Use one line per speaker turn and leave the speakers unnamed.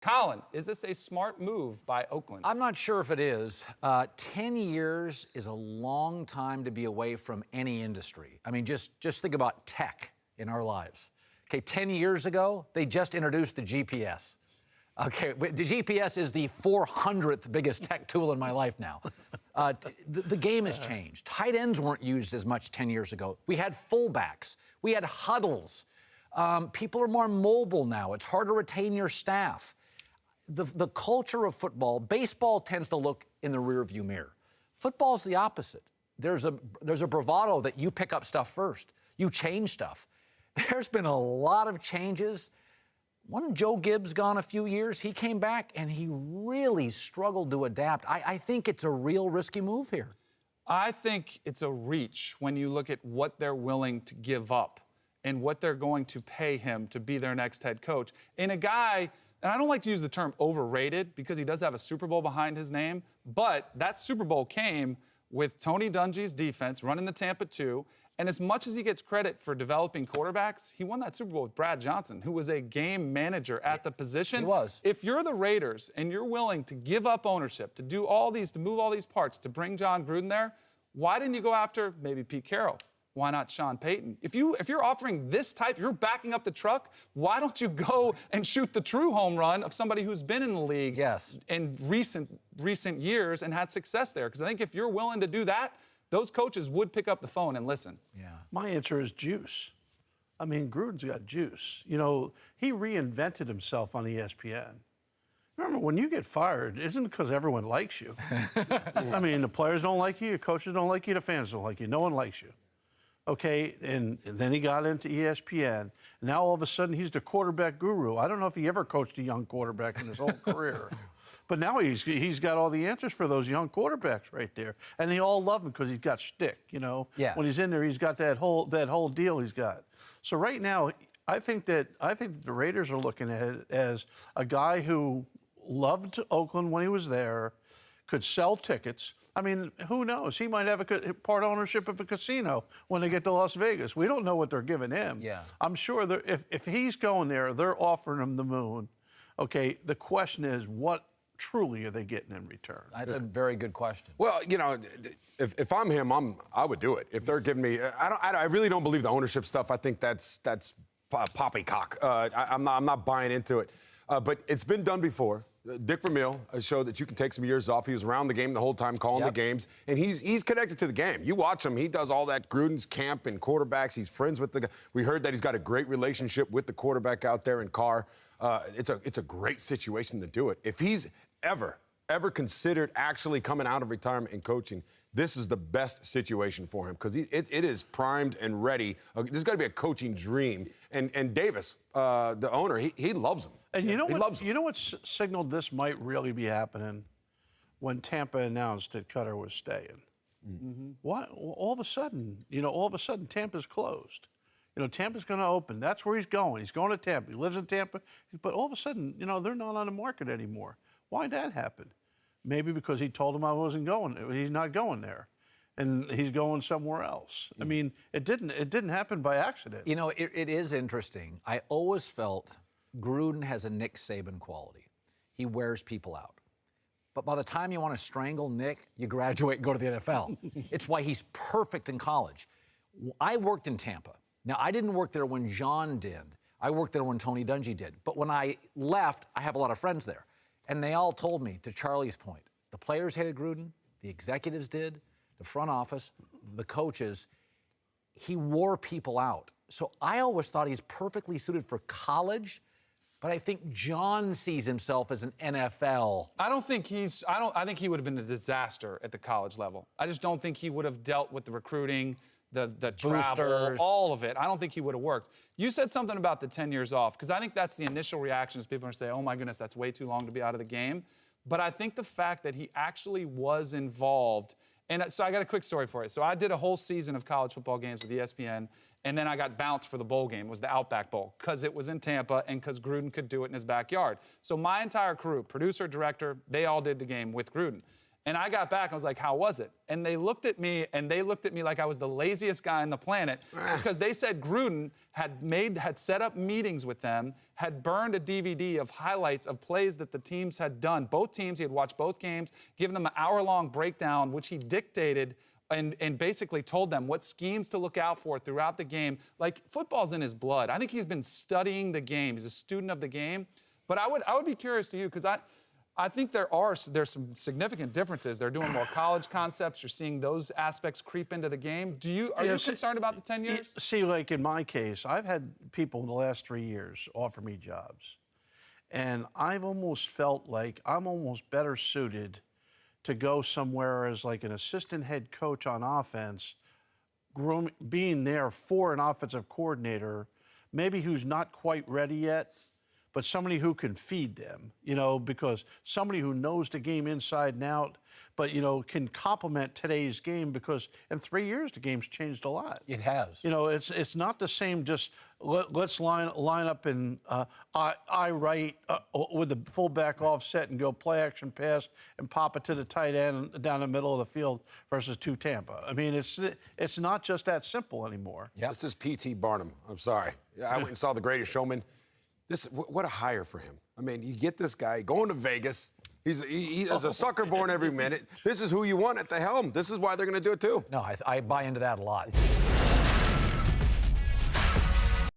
Colin, is this a smart move by Oakland?
I'm not sure if it is. 10 years is a long time to be away from any industry. I mean, just think about tech in our lives. Okay, 10 years ago, they just introduced the GPS. Okay, the GPS is the 400th biggest tech tool in my life now. The game has changed. Tight ends weren't used as much 10 years ago. We had fullbacks. We had huddles. People are more mobile now. It's hard to retain your staff. The culture of football, baseball tends to look in the rearview mirror. Football's the opposite. There's a bravado that you pick up stuff first. You change stuff. There's been a lot of changes. When Joe Gibbs gone a few years, he came back and he really struggled to adapt. I think it's a real risky move here.
I think it's a reach when you look at what they're willing to give up and what they're going to pay him to be their next head coach. And a guy, and I don't like to use the term overrated because he does have a Super Bowl behind his name, but that Super Bowl came with Tony Dungy's defense running the Tampa 2. And as much as he gets credit for developing quarterbacks, he won that Super Bowl with Brad Johnson, who was a game manager at the position.
He was.
If you're the Raiders and you're willing to give up ownership, to do all these, to move all these parts, to bring Jon Gruden there, why didn't you go after maybe Pete Carroll? Why not Sean Payton? If you're offering this type, you're backing up the truck, why don't you go and shoot the true home run of somebody who's been in the league in recent years and had success there? Because I think if you're willing to do that, those coaches would pick up the phone and listen.
Yeah. My answer is juice. I mean, Gruden's got juice. You know, he reinvented himself on ESPN. Remember, when you get fired, isn't it because everyone likes you? I mean, the players don't like you, the coaches don't like you, the fans don't like you. No one likes you. Okay, and then he got into ESPN. Now all of a sudden he's the quarterback guru. I don't know if he ever coached a young quarterback in his whole career. But now he's got all the answers for those young quarterbacks right there. And they all love him because he's got shtick, you know.
Yeah.
When he's in there, he's got that whole deal he's got. So right now, I think that the Raiders are looking at it as a guy who loved Oakland when he was there, could sell tickets. I mean, who knows? He might have a part ownership of a casino when they get to Las Vegas. We don't know what they're giving him.
Yeah.
I'm sure if he's going there, they're offering him the moon. Okay, the question is, what truly are they getting in return?
That's a very good question.
Well, you know, if I'm him, I would do it. If they're giving me, I really don't believe the ownership stuff. I think that's poppycock. I'm not buying into it. But it's been done before. Dick Vermeil showed that you can take some years off. He was around the game the whole time, calling the games, and he's connected to the game. You watch him; he does all that Gruden's camp and quarterbacks. He's friends with the guy. We heard that he's got a great relationship with the quarterback out there in Carr. It's a great situation to do it. If he's ever considered actually coming out of retirement and coaching, this is the best situation for him because it is primed and ready. This is going to be a coaching dream. And Davis, the owner, he loves him.
And you know what signaled this might really be happening? When Tampa announced that Cutter was staying. Mm-hmm. What? All of a sudden, Tampa's closed. You know, Tampa's going to open. That's where he's going. He's going to Tampa. He lives in Tampa. But all of a sudden, they're not on the market anymore. Why'd that happen? Maybe because he told him I wasn't going. He's not going there. And he's going somewhere else. I mean, it didn't happen by accident.
You know, it is interesting. I always felt Gruden has a Nick Saban quality. He wears people out. But by the time you want to strangle Nick, you graduate and go to the NFL. It's why he's perfect in college. I worked in Tampa. Now, I didn't work there when John did. I worked there when Tony Dungy did. But when I left, I have a lot of friends there. And they all told me, to Charlie's point, the players hated Gruden, the executives did, the front office, the coaches. He wore people out. So I always thought he's perfectly suited for college, but I think John sees himself as an NFL.
I think he would have been a disaster at the college level. I just don't think he would have dealt with the recruiting, the travel, all of it. I don't think he would have worked. You said something about the 10 years off, because I think that's the initial reaction is people are saying, oh my goodness, that's way too long to be out of the game. But I think the fact that he actually was involved, and so I got a quick story for you. So I did a whole season of college football games with ESPN, and then I got bounced for the bowl game. It was the Outback Bowl, because it was in Tampa and because Gruden could do it in his backyard. So my entire crew, producer, director, they all did the game with Gruden. And I got back, I was like, how was it? And they looked at me like I was the laziest guy on the planet because they said Gruden had set up meetings with them, had burned a DVD of highlights of plays that the teams had done. Both teams, he had watched both games, given them an hour-long breakdown, which he dictated and basically told them what schemes to look out for throughout the game. Like, football's in his blood. I think he's been studying the game. He's a student of the game. But I would be curious to you because I think there's some significant differences. They're doing more college concepts. You're seeing those aspects creep into the game. Are you concerned about the 10 years?
See, like in my case, I've had people in the last 3 years offer me jobs. And I've almost felt like I'm almost better suited to go somewhere as like an assistant head coach on offense, being there for an offensive coordinator, maybe who's not quite ready yet, but somebody who can feed them, because somebody who knows the game inside and out, but, can complement today's game because in 3 years, the game's changed a lot.
It has.
It's not the same just let's line up and I right with the fullback offset and go play action pass and pop it to the tight end down the middle of the field versus to Tampa. I mean, it's not just that simple anymore.
Yep.
This is P.T. Barnum. I'm sorry. I went and saw The Greatest Showman. What a hire for him. I mean, you get this guy going to Vegas. He has a sucker born every minute. This is who you want at the helm. This is why they're going to do it too.
No, I buy into that a lot.